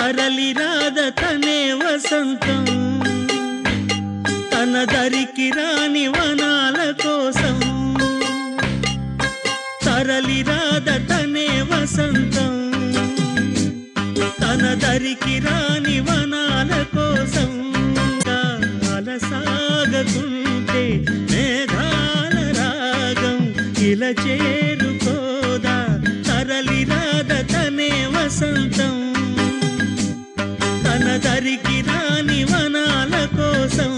తరలి రాద తనే వసంతం తన దరికి రాని వనాల కోసం తరలి రాద తనే వసంతం తన దరికి రాని వనాల కోసం అలసాగకుంటే మేఘాల రాగం ఇలా చేరుకోదా తరలి రాద తనే వసంతం తన దరికి రాని వనాల కోసం